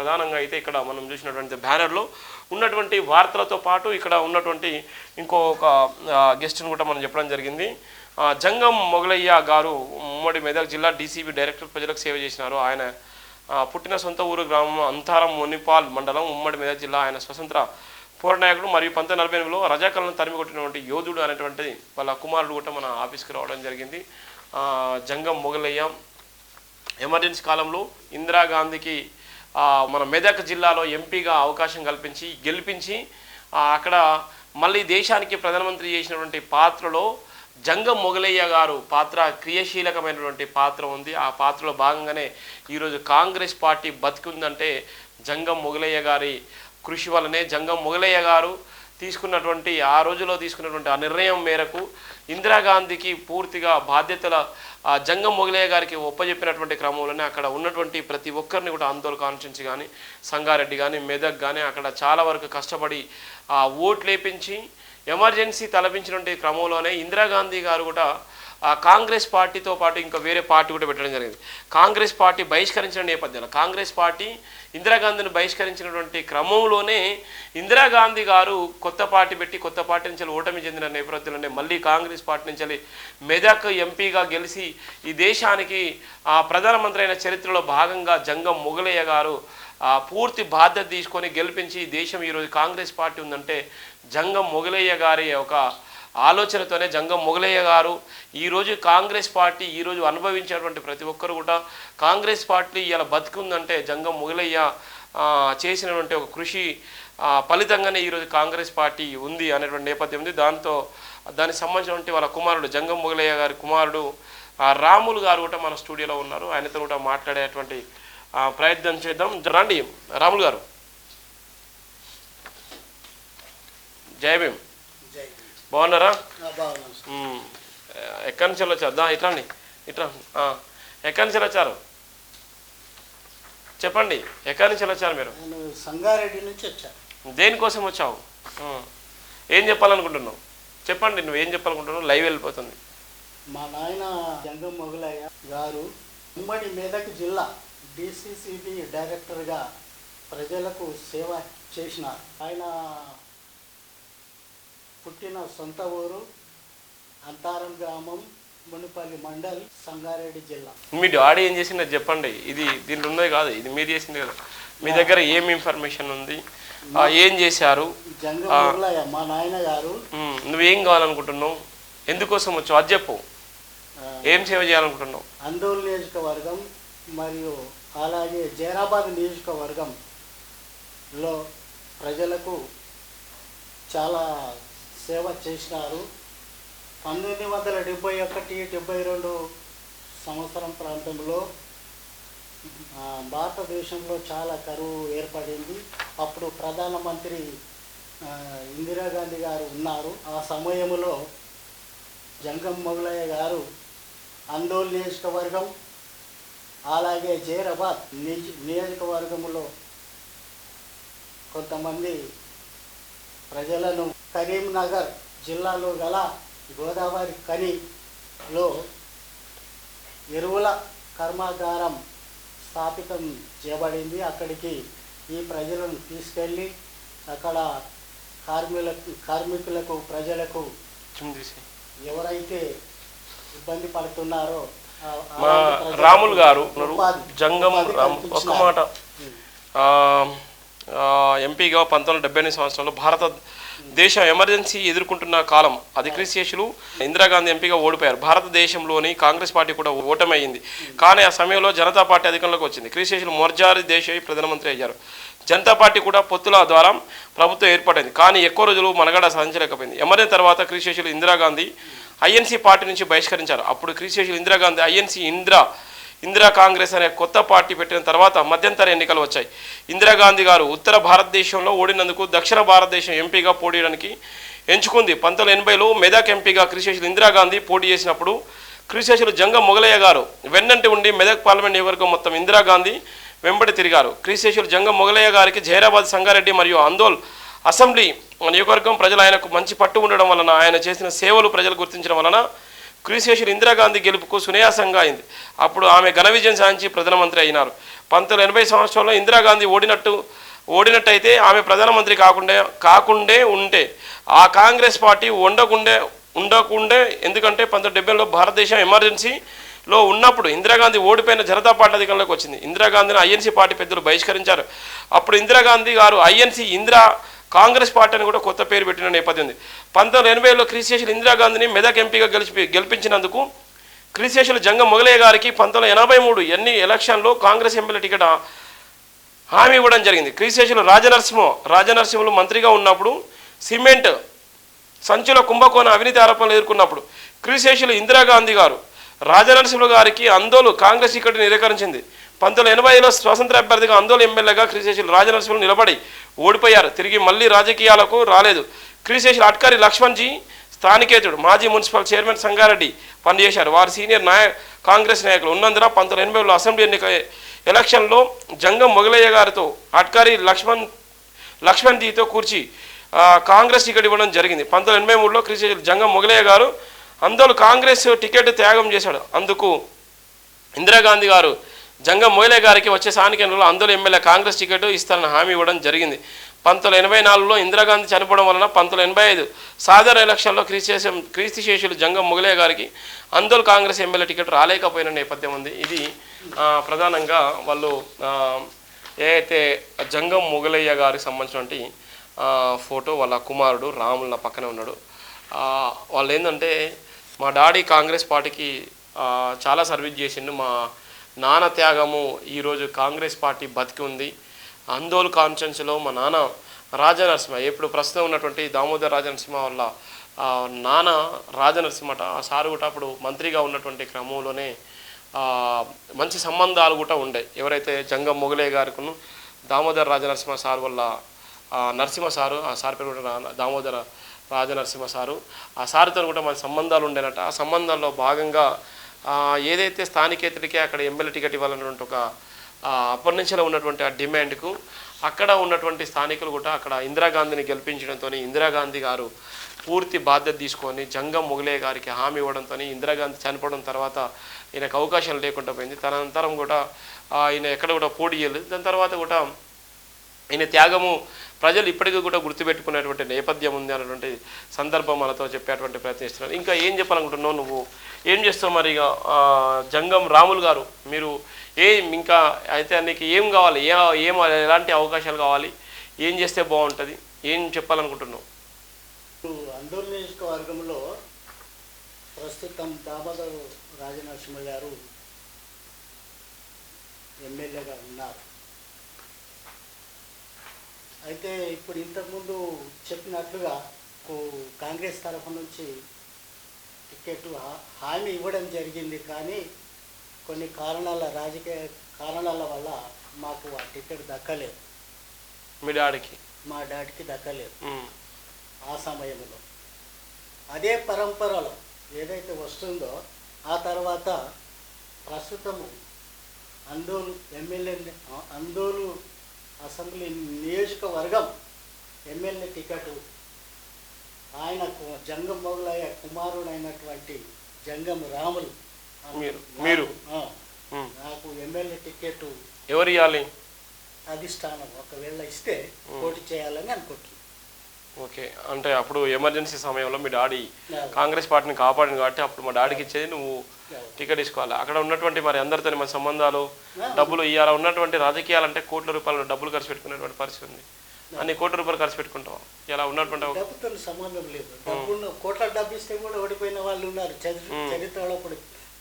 ప్రధానంగా అయితే ఇక్కడ మనం చూసినటువంటి బ్యానర్లో ఉన్నటువంటి వార్తలతో పాటు ఇక్కడ ఉన్నటువంటి ఇంకొక గెస్ట్ని కూడా మనం చెప్పడం జరిగింది. జంగం మొగలయ్య గారు ఉమ్మడి మెదక్ జిల్లా డీసీబీ డైరెక్టర్, ప్రజలకు సేవ చేసినారు. ఆయన పుట్టిన సొంత ఊరు గ్రామం అంతారం మునిపాల్ మండలం, ఉమ్మడి మెదక్ జిల్లా. ఆయన స్వతంత్ర పోరాటనాయకుడు మరియు 1948లో రజాకలను తరిమి కొట్టినటువంటి యోధుడు అనేటువంటి వాళ్ళ కుమారుడు కూడా మన ఆఫీస్కి రావడం జరిగింది. జంగం మొగలయ్య ఎమర్జెన్సీ కాలంలో ఇందిరాగాంధీకి మన మెదక్ జిల్లాలో ఎంపీగా అవకాశం కల్పించి గెలిపించి అక్కడ మళ్ళీ దేశానికి ప్రధానమంత్రి చేసినటువంటి పాత్రలో జంగం మొగలయ్య గారు పాత్ర క్రియాశీలకమైనటువంటి పాత్ర ఉంది. ఆ పాత్రలో భాగంగానే ఈరోజు కాంగ్రెస్ పార్టీ బతికుందంటే జంగం మొగలయ్య గారి కృషి వల్లనే. జంగం మొగలయ్య గారు తీసుకున్నటువంటి ఆ రోజులో తీసుకున్నటువంటి ఆ నిర్ణయం మేరకు ఇందిరాగాంధీకి పూర్తిగా బాధ్యతల జంగం మొగలయ్య గారికి ఒప్పజెప్పినటువంటి క్రమంలోనే అక్కడ ఉన్నటువంటి ప్రతి ఒక్కరిని కూడా ఆందోళన కాన్స్టిట్యున్సీ కానీ, సంగారెడ్డి కానీ, మెదక్ కానీ అక్కడ చాలా వరకు కష్టపడి ఓట్లు వేయించి ఎమర్జెన్సీ తలపించినటువంటి క్రమంలోనే ఇందిరాగాంధీ గారు కూడా కాంగ్రెస్ పార్టీతో పాటు ఇంకా వేరే పార్టీ కూడా పెట్టడం జరిగింది. కాంగ్రెస్ పార్టీ బహిష్కరించిన నేపథ్యంలో కాంగ్రెస్ పార్టీ ఇందిరాగాంధీని బహిష్కరించినటువంటి క్రమంలోనే ఇందిరాగాంధీ గారు కొత్త పార్టీ పెట్టి కొత్త పార్టీ నుంచి ఓటమి చెందిన నేపథ్యంలోనే మళ్ళీ కాంగ్రెస్ పార్టీ నుంచి మెదక్ ఎంపీగా గెలిచి ఈ దేశానికి ప్రధానమంత్రి అయిన చరిత్రలో భాగంగా జంగం మొగలయ్య గారు పూర్తి బాధ్యత తీసుకొని గెలిపించి దేశం ఈరోజు కాంగ్రెస్ పార్టీ ఉందంటే జంగం మొగలయ్య గారి ఒక ఆలోచనతోనే. జంగం మొగలయ్య గారు ఈరోజు కాంగ్రెస్ పార్టీ ఈరోజు అనుభవించేటువంటి ప్రతి ఒక్కరు కూడా కాంగ్రెస్ పార్టీ ఇలా బతుకుందంటే జంగం మొగలయ్య చేసినటువంటి ఒక కృషి ఫలితంగానే ఈరోజు కాంగ్రెస్ పార్టీ ఉంది అనేటువంటి నేపథ్యం ఉంది. దానికి సంబంధించినటువంటి వాళ్ళ కుమారుడు జంగం మొగలయ్య గారి కుమారుడు రాములు గారు కూడా మన స్టూడియోలో ఉన్నారు. ఆయనతో కూడా మాట్లాడేటువంటి ప్రయత్నం చేద్దాం. రండి రాములు గారు. జై భీమ్. బాగున్నారా? ఎక్కడి నుంచి వచ్చారు? ఇట్లా అండి, ఇట్లా ఎక్కడి నుంచి వచ్చారు చెప్పండి. ఎక్కడి నుంచి వచ్చారు మీరు? సంగారెడ్డి నుంచి వచ్చాను. దేనికోసం వచ్చావు? ఏం చెప్పాలనుకుంటున్నావు చెప్పండి. నువ్వు ఏం చెప్పాలనుకుంటున్నావు? లైవ్ వెళ్ళిపోతుంది. మా నాయన జంగం మొగలయ్య గారు ఉమ్మడి మెదక్ జిల్లా డిసిసిబి డైరెక్టర్గా ప్రజలకు సేవ చేసినారు. ఆయన పుట్టిన సొంత ఊరు అంతారం గ్రామం, మునిపల్లి మండల్, సంగారెడ్డి జిల్లా. మీ డాడీ ఏం చేసిందో చెప్పండి. ఇది దీంట్లో ఉన్నది కాదు, ఇది మీరు చేసింది కదా. మీ దగ్గర ఏం ఇన్ఫర్మేషన్ ఉంది, ఏం చేశారు? జంగం మొగలయ్య మా నాయన గారు. నువ్వేం కావాలనుకుంటున్నావు, ఎందుకోసం వచ్చావు అది చెప్పు. ఏం సేవ చేయాలనుకుంటున్నావు? అందోల్ నియోజకవర్గం మరియు అలాగే జైరాబాద్ నియోజకవర్గంలో ప్రజలకు చాలా సేవ చేసినారు. 1971-72 సంవత్సరం ప్రాంతంలో భారతదేశంలో చాలా కరువు ఏర్పడింది. అప్పుడు ప్రధానమంత్రి ఇందిరాగాంధీ గారు ఉన్నారు. ఆ సమయంలో జంగం మొగలయ్య గారు అందోల్ నియోజకవర్గం అలాగే జైరాబాద్ నియోజకవర్గంలో కొంతమంది ప్రజలను కరీంనగర్ జిల్లాలో గల గోదావరి ఖనిలో ఎరువుల కర్మాగారం స్థాపితం చేయబడింది. అక్కడికి ఈ ప్రజలను తీసుకెళ్ళి అక్కడ కార్మికులకు ప్రజలకు ఎవరైతే ఇబ్బంది పడుతున్నారో రాములు గారు జంగం ఒక మాట ఎంపీగా 1978 సంవత్సరంలో భారతదేశం ఎమర్జెన్సీ ఎదుర్కొంటున్న కాలం అది క్రిస్టియన్లు ఇందిరాగాంధీ ఎంపీగా ఓడిపోయారు. భారతదేశంలోని కాంగ్రెస్ పార్టీ కూడా ఓటమైంది. కానీ ఆ సమయంలో జనతా పార్టీ అధికారంలోకి వచ్చింది. క్రిస్టియన్లు మొర్జారీ దేశాయి ప్రధానమంత్రి అయ్యారు. జనతా పార్టీ కూడా పొత్తుల ద్వారా ప్రభుత్వం ఏర్పడింది. కానీ ఎక్కువ రోజులు మనగడ సాధించలేకపోయింది. ఎమర్జెన్సీ తర్వాత క్రిస్టియన్లు ఇందిరాగాంధీ ఐఎన్సీ పార్టీ నుంచి బహిష్కరించారు. అప్పుడు క్రిస్టియన్లు ఇందిరాగాంధీ ఐఎన్సీ ఇందిరా కాంగ్రెస్ అనే కొత్త పార్టీ పెట్టిన తర్వాత మధ్యంతర ఎన్నికలు వచ్చాయి. ఇందిరాగాంధీ గారు ఉత్తర భారతదేశంలో ఓడినందుకు దక్షిణ భారతదేశం ఎంపీగా పోటీ చేయడానికి ఎంచుకుంది. 1980లో మెదక్ ఎంపీగా క్రిస్టియన్లు ఇందిరాగాంధీ పోటీ చేసినప్పుడు క్రిస్టియన్లు జంగం మొగలయ్య గారు వెన్నంటి ఉండి మెదక్ పార్లమెంట్ నియోజకవర్గం మొత్తం ఇందిరాగాంధీ వెంబడి తిరిగారు. క్రిస్టియన్లు జంగం మొగలయ్య గారికి జైరాబాద్, సంగారెడ్డి మరియు అందోల్ అసెంబ్లీ నియోజకవర్గం ప్రజలు ఆయనకు మంచి పట్టు ఉండడం వలన, ఆయన చేసిన సేవలు ప్రజలు గుర్తించడం వలన క్రిస్టియన్లు ఇందిరాగాంధీ గెలుపుకు సునాయాసంగా అయింది. అప్పుడు ఆమె ఘన విజయం సాధించి ప్రధానమంత్రి అయినారు. 1980 సంవత్సరంలో ఇందిరాగాంధీ ఓడినట్టయితే ఆమె ప్రధానమంత్రి కాకుండే ఉంటే ఆ కాంగ్రెస్ పార్టీ ఉండకుండే ఎందుకంటే 1970లో భారతదేశం ఎమర్జెన్సీలో ఉన్నప్పుడు ఇందిరాగాంధీ ఓడిపోయిన జనతా పార్టీ అధికారంలోకి వచ్చింది. ఇందిరాగాంధీని ఐఎన్సీ పార్టీ పెద్దలు బహిష్కరించారు. అప్పుడు ఇందిరాగాంధీ గారు ఐఎన్సీ కాంగ్రెస్ పార్టీ అని కూడా కొత్త పేరు పెట్టిన నేపథ్యం ఉంది. 1980లో క్రీశేషులు ఇందిరాగాంధీని మెదక్ ఎంపీగా గెలిపించినందుకు క్రీశేషులు జంగం మొగలయ్య గారికి 1983 ఎలక్షన్లో కాంగ్రెస్ ఎమ్మెల్యే టికెట్ హామీ ఇవ్వడం జరిగింది. క్రీశేషులు రాజనరసింహులు మంత్రిగా ఉన్నప్పుడు సిమెంట్ సంచుల కుంభకోణ అవినీతి ఆరోపణలు ఎదుర్కొన్నప్పుడు క్రీశేషులు ఇందిరాగాంధీ గారు రాజనరసింహులు గారికి ఆందోళన కాంగ్రెస్ టికెట్ నిరాకరించింది. 1980లో స్వతంత్ర అభ్యర్థిగా ఆందోళన ఎమ్మెల్యేగా క్రీశేషులు రాజనరసింహులు నిలబడి ఓడిపోయారు. తిరిగి మళ్ళీ రాజకీయాలకు రాలేదు. క్రీశేషులు అట్కరి లక్ష్మణ్జీ స్థానికేతుడు మాజీ మున్సిపల్ చైర్మన్ సంగారెడ్డి పనిచేశారు. వారు సీనియర్ కాంగ్రెస్ నాయకులు ఉన్నందున 1980లో అసెంబ్లీ ఎలక్షన్లో జంగం మొగలయ్య గారితో అట్కరి లక్ష్మణ్జీతో కూర్చి కాంగ్రెస్ టికెట్ ఇవ్వడం జరిగింది. 1983లో క్రీశేషులు జంగం మొగలయ్య గారు అందులో కాంగ్రెస్ టికెట్ త్యాగం చేశాడు. అందుకు ఇందిరాగాంధీ గారు జంగం మొగలయ్య గారికి వచ్చే స్థానిక ఎన్నికల్లో అందులో ఎమ్మెల్యే కాంగ్రెస్ టికెట్ ఇస్తారని హామీ ఇవ్వడం జరిగింది. 1984లో ఇందిరాగాంధీ చనిపోవడం వలన 1985 సాధారణ ఎలక్షన్లో క్రీస్తుశేషులు జంగం మొగలయ్య గారికి అందులో కాంగ్రెస్ ఎమ్మెల్యే టికెట్ రాలేకపోయిన నేపథ్యం ఉంది. ఇది ప్రధానంగా వాళ్ళు ఏదైతే జంగం మొగలయ్య గారికి సంబంధించినటువంటి ఫోటో వాళ్ళ కుమారుడు రాములు నా పక్కనే ఉన్నాడు. వాళ్ళు ఏంటంటే మా డాడీ కాంగ్రెస్ పార్టీకి చాలా సర్వీస్ చేసిండు. మా నాన్న త్యాగము ఈరోజు కాంగ్రెస్ పార్టీ బతికి ఉంది. అందోల్ కాన్స్టిట్యున్సీలో మా నాన్న రాజనరసింహ ఇప్పుడు ప్రస్తుతం ఉన్నటువంటి దామోదర్ రాజనరసింహ వాళ్ళ నాన్న రాజనరసింహట ఆ సారు కూడా అప్పుడు మంత్రిగా ఉన్నటువంటి క్రమంలోనే మంచి సంబంధాలు కూడా ఉండే. ఎవరైతే జంగం మొగలయ్య గారికి దామోదర్ రాజనరసింహ సార్ వల్ల నరసింహ సారు ఆ సార్ పేరు కూడా దామోదర రాజనరసింహ సారు ఆ సారుతో కూడా మంచి సంబంధాలు ఉండేనట. ఆ సంబంధాల్లో భాగంగా ఏదైతే స్థానికేతడికే అక్కడ ఎమ్మెల్యే టికెట్ ఇవ్వాలన్నటువంటి ఒక అప్పటి నుంచిలో ఉన్నటువంటి ఆ డిమాండ్కు అక్కడ ఉన్నటువంటి స్థానికులు కూడా అక్కడ ఇందిరాగాంధీని గెలిపించడంతో ఇందిరాగాంధీ గారు పూర్తి బాధ్యత తీసుకొని జంగం మొగలయ్య గారికి హామీ ఇవ్వడంతో ఇందిరాగాంధీ చనిపోవడం తర్వాత ఈయనకు అవకాశాలు లేకుండా పోయింది. తదనంతరం కూడా ఈయన ఎక్కడ కూడా పోటీ చేయలేదు. దాని తర్వాత కూడా ఈయన త్యాగము ప్రజలు ఇప్పటికీ కూడా గుర్తుపెట్టుకునేటువంటి నేపథ్యం ఉంది అన్నటువంటి సందర్భం మనతో చెప్పేటువంటి ప్రయత్నిస్తున్నారు. ఇంకా ఏం చెప్పాలనుకుంటున్నావు, నువ్వు ఏం చేస్తావు మరి? ఇక జంగం రాములు గారు మీరు ఇంకా అయితే నీకు ఏం కావాలి, ఎలాంటి అవకాశాలు కావాలి, ఏం చేస్తే బాగుంటుంది, ఏం చెప్పాలనుకుంటున్నావు? అందోల్ నియోజకవర్గంలో ప్రస్తుతం దామోదర్ రాజనరసింహ గారు ఎమ్మెల్యేగా ఉన్నారు. అయితే ఇప్పుడు ఇంతకుముందు చెప్పినట్లుగా కాంగ్రెస్ తరఫు నుంచి టికెట్ హామీ ఇవ్వడం జరిగింది. కానీ కొన్ని రాజకీయ కారణాల వల్ల మాకు ఆ టికెట్ దక్కలేదు. మా డాడీకి దక్కలేదు. ఆ సమయంలో అదే పరంపరలో ఏదైతే వస్తుందో ఆ తర్వాత ప్రస్తుతము అందోలు అసెంబ్లీ నియోజకవర్గం ఎమ్మెల్యే టికెట్ ఆయనకు జంగం మొగలయ్య కుమారుడైనటువంటి జంగం రాములు నాకు ఎమ్మెల్యే టికెట్ ఎవరు ఇవ్వాలి? అధిష్టానం ఒకవేళ ఇస్తే పోటీ చేయాలని అనుకుంటున్నాను. ఓకే, అంటే అప్పుడు ఎమర్జెన్సీ సమయంలో మీ డాడీ కాంగ్రెస్ పార్టీని కాపాడింది కాబట్టి అప్పుడు మా డాడీకి ఇచ్చేది నువ్వు టికెట్ తీసుకోవాలి. అక్కడ ఉన్నటువంటి మరి అందరితో మన సంబంధాలు డబ్బులు ఇవ్వాలి. ఉన్నటువంటి రాజకీయాలు అంటే కోట్ల రూపాయలు డబ్బులు ఖర్చు పెట్టుకునేటువంటి పరిస్థితి ఉంది. అన్ని కోట్ల రూపాయలు ఖర్చు పెట్టుకుంటాం. ఇలా ఉన్నటువంటి డబ్బుతో సంబంధం లేదు. కోట్ల డబ్బు ఇస్తే కూడా ఓడిపోయిన వాళ్ళు ఉన్నారు చరిత్రలో.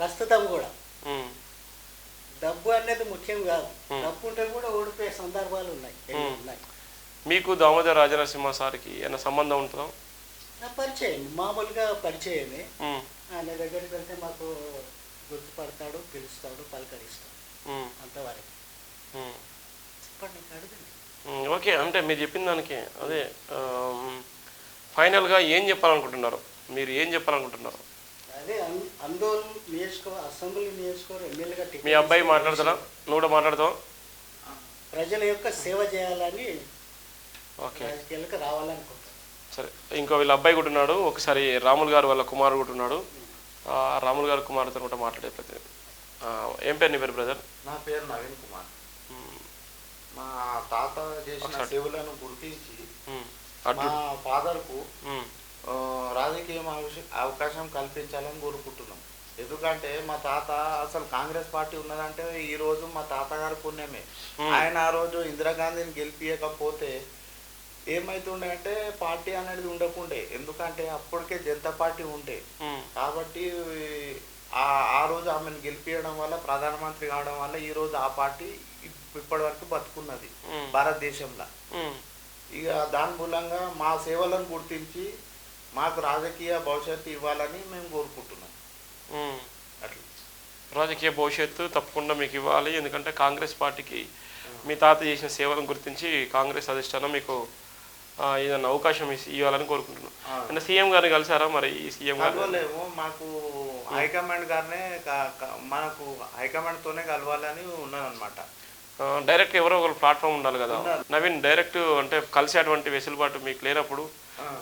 ప్రస్తుతం కూడా డబ్బు అనేది ముఖ్యం కాదు. డబ్బు ఉంటే కూడా ఓడిపోయే సందర్భాలు ఉన్నాయి. మీకు దామోదర్ రాజనరసింహ సార్కి ఏమైనా సంబంధం ఉంటుందా? పరిచయం, మామూలుగా పరిచయమే. ఆయన దగ్గరికి వెళ్తే మాకు గుర్తుపడతాడు, పిలుస్తాడు, పలకరిస్తాడు, అంతవరకు. చెప్పండి, అడగండి. ఓకే, అంటే మీరు చెప్పిన దానికి అదే ఫైనల్గా ఏం చెప్పాలనుకుంటున్నారు? మీరు ఏం చెప్పాలనుకుంటున్నారు? అదే అందోల్ అసెంబ్లీ నియోజకవర్గం ఎమ్మెల్యేగా మీ అబ్బాయి మాట్లాడతారా? నువ్వు కూడా మాట్లాడతావు? ప్రజల యొక్క సేవ చేయాలని ఓకే రాజకీయాలకు రావాలనుకుంటున్నాను. సరే, ఇంకో వీళ్ళ అబ్బాయి కూడా ఉన్నాడు. ఒకసారి రాములు గారు వాళ్ళ కుమారుడు కూడా ఉన్నాడు. రాములు గారు కుమారుతో కూడా మాట్లాడే ప్రతి. ఏం పేరు నీ పేరు బ్రదర్? నా పేరు నవీన్ కుమార్. మా తాత చేసిన సేవలను గుర్తించి అటు మా ఫాదర్కు రాజకీయ అవకాశం కల్పించాలని కోరుకుంటున్నాం. ఎందుకంటే మా తాత అసలు కాంగ్రెస్ పార్టీ ఉన్నదంటే ఈ రోజు మా తాతగారి పుణ్యమే. ఆయన ఆ రోజు ఇందిరాగాంధీని గెలిపియకపోతే ఏమైతుండే అంటే పార్టీ అనేది ఉండకుండే. ఎందుకంటే అప్పటికే జనతా పార్టీ ఉండే కాబట్టి ఆ రోజు ఆమెను గెలిపించడం వల్ల ప్రధానమంత్రి కావడం వల్ల ఈ రోజు ఆ పార్టీ ఇప్పటి వరకు బతుకున్నది భారతదేశంలో. ఇక దాని మూలంగా మా సేవలను గుర్తించి మాకు రాజకీయ భవిష్యత్తు ఇవ్వాలని మేము కోరుకుంటున్నాం. అట్లా రాజకీయ భవిష్యత్తు తప్పకుండా మీకు ఇవ్వాలి. ఎందుకంటే కాంగ్రెస్ పార్టీకి మీ తాత చేసిన సేవలను గుర్తించి కాంగ్రెస్ అధిష్టానం మీకు ఏదైనా అవకాశం ఇవ్వాలని కోరుకుంటున్నాం. అంటే సీఎం గారిని కలిసారా? మరి ఈ సీఎం కలవలేము, మాకు హైకమాండ్ గారినే మనకు హైకమాండ్తోనే కలవాలని ఉన్నదన్నమాట. డైరెక్ట్ ఎవరో ఒకరు ప్లాట్ఫామ్ ఉండాలి కదా నవీన్. డైరెక్ట్ అంటే కలిసేటువంటి వెసులుబాటు మీకు లేనప్పుడు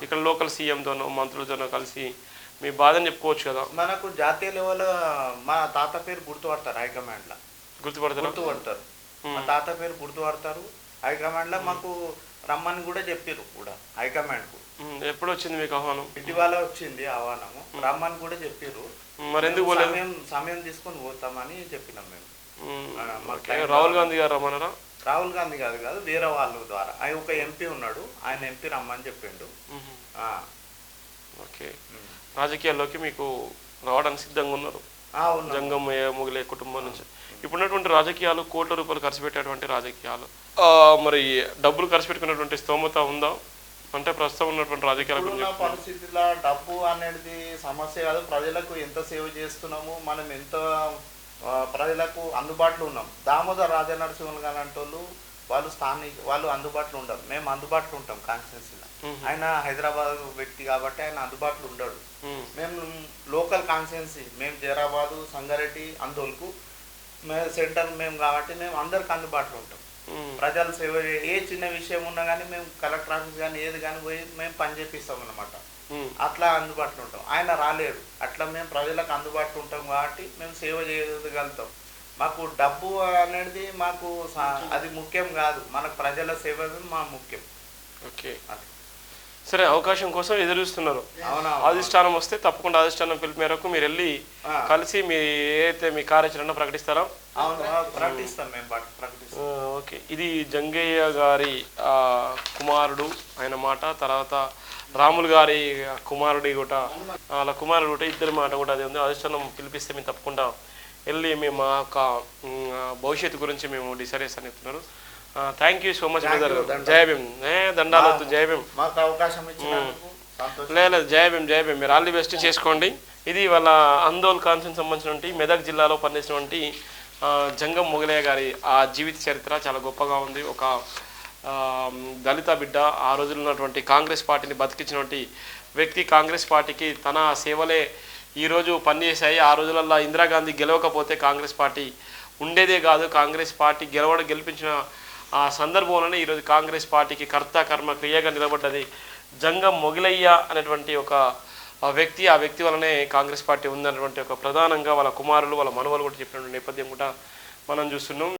ఇక్కడ లోకల్ సీఎంతోనో మంత్రులతోనో కలిసి మీ బాధని చెప్పుకోవచ్చు కదా. మనకు జాతీయ లెవెల్ మా తాత పేరు గుర్తుపడతారు హైకమాండ్లో. గుర్తుపడతారు మా తాత పేరు గుర్తుపడతారు హైకమాండ్లో. మాకు రమ్మని కూడా చెప్పారు కూడా హైకమాండ్కు. ఎప్పుడు వచ్చింది మీకు ఆహ్వానం? ఇటీవల వచ్చింది ఆహ్వానము. రమ్మని కూడా చెప్పారు. మరి ఎందుకు సమయం తీసుకొని పోతామని చెప్పినాం మేము. రాహుల్ గాంధీ గారు రమ్మన్నారా? రాహుల్ గాంధీ కాదు వేరే వాళ్ళ ద్వారా. ఆయన ఒక ఎంపీ ఉన్నాడు, ఆయన ఎంపీ రమ్మని చెప్పిండు. ఓకే, రాజకీయాల్లోకి మీకు రావడానికి సిద్ధంగా ఉన్నారు జంగం మొగలయ్య కుటుంబం నుంచి. ఇప్పుడున్నటువంటి రాజకీయాలు కోట్ల రూపాయలు ఖర్చు పెట్టేటువంటి రాజకీయాలు, మరి డబ్బులు ఖర్చు పెట్టుకున్నటువంటి స్తోమత ఉందా? అంటే ప్రస్తుతం ఉన్నటువంటి రాజకీయాల పరిస్థితిలో డబ్బు అనేది సమస్య కాదు. ప్రజలకు ఎంత సేవ చేస్తున్నాము, మనం ఎంత ప్రజలకు అందుబాటులో ఉన్నాం. దామోదర్ రాజనరసింహన్ గారు అంటే వాళ్ళు అందుబాటులో ఉండరు, మేము అందుబాటులో ఉంటాం కాన్స్టిట్యున్సీలో. ఆయన హైదరాబాద్ వ్యక్తి కాబట్టి ఆయన అందుబాటులో ఉండడు. మేము లోకల్ కాన్స్టిట్యున్సీ, మేము జైరాబాదు, సంగారెడ్డి, అందోల్కు సెంటర్ మేము కాబట్టి మేము అందరికి అందుబాటులో ఉంటాం. ప్రజల సేవ ఏ చిన్న విషయం ఉన్నా కానీ మేము కలెక్టర్ ఆఫీస్ కానీ ఏది కానీ పోయి మేము పని చేపిస్తాం అన్నమాట. అట్లా అందుబాటులో ఉంటాం. ఆయన రాలేడు, అట్లా మేము ప్రజలకు అందుబాటులో ఉంటాం కాబట్టి మేము సేవ చేయగలుగుతాం. మాకు డబ్బు అనేది మాకు అది ముఖ్యం కాదు, మనకు ప్రజల సేవ మా ముఖ్యం. ఓకే, సరే, అవకాశం కోసం ఎదురు చూస్తున్నారు. అధిష్టానం వస్తే తప్పకుండా అధిష్టానం పిలుపు మేరకు మీరు వెళ్ళి కలిసి మీ ఏదైతే మీ కార్యాచరణ ప్రకటిస్తారా? ఓకే, ఇది జంగయ్య గారి కుమారుడు ఆయన మాట. తర్వాత రాములు గారి కుమారుడి కూడా వాళ్ళ కుమారుడు కూడా ఇద్దరి మాట కూడా అదే ఉంది. అధిష్టానం పిలిపిస్తే మేము తప్పకుండా వెళ్ళి మేము మా యొక్క భవిష్యత్తు గురించి మేము డిసైడ్ చేస్తాను చెప్తున్నారు. Thank you so much brother. జై భీమ్. దండాలు. జై భీమ్. లేదు, జై భీమ్, జై భీమ్. మీరు ఆల్ ది బెస్ట్ చేసుకోండి. ఇది వాళ్ళ అందోల్ కాన్సెన్స్ సంబంధించినటువంటి మెదక్ జిల్లాలో పనిచేసినటువంటి జంగం మొగలయ్య గారి ఆ జీవిత చరిత్ర చాలా గొప్పగా ఉంది. ఒక దళిత బిడ్డ, ఆ రోజుల్లో ఉన్నటువంటి కాంగ్రెస్ పార్టీని బతికించినటువంటి వ్యక్తి. కాంగ్రెస్ పార్టీకి తన సేవలే ఈరోజు పనిచేశాయి. ఆ రోజులలో ఇందిరాగాంధీ గెలవకపోతే కాంగ్రెస్ పార్టీ ఉండేదే కాదు. కాంగ్రెస్ పార్టీ గెలిపించిన ఆ సందర్భంలోనే ఈరోజు కాంగ్రెస్ పార్టీకి కర్త కర్మ క్రియగా నిలబడ్డది జంగం మొగలయ్య అనేటువంటి ఒక వ్యక్తి. ఆ వ్యక్తి వలనే కాంగ్రెస్ పార్టీ ఉందన్నటువంటి ఒక ప్రధానంగా వాళ్ళ కుమారులు వాళ్ళ మనవలు కూడా చెప్పినటువంటి నేపథ్యం కూడా మనం చూస్తున్నాం.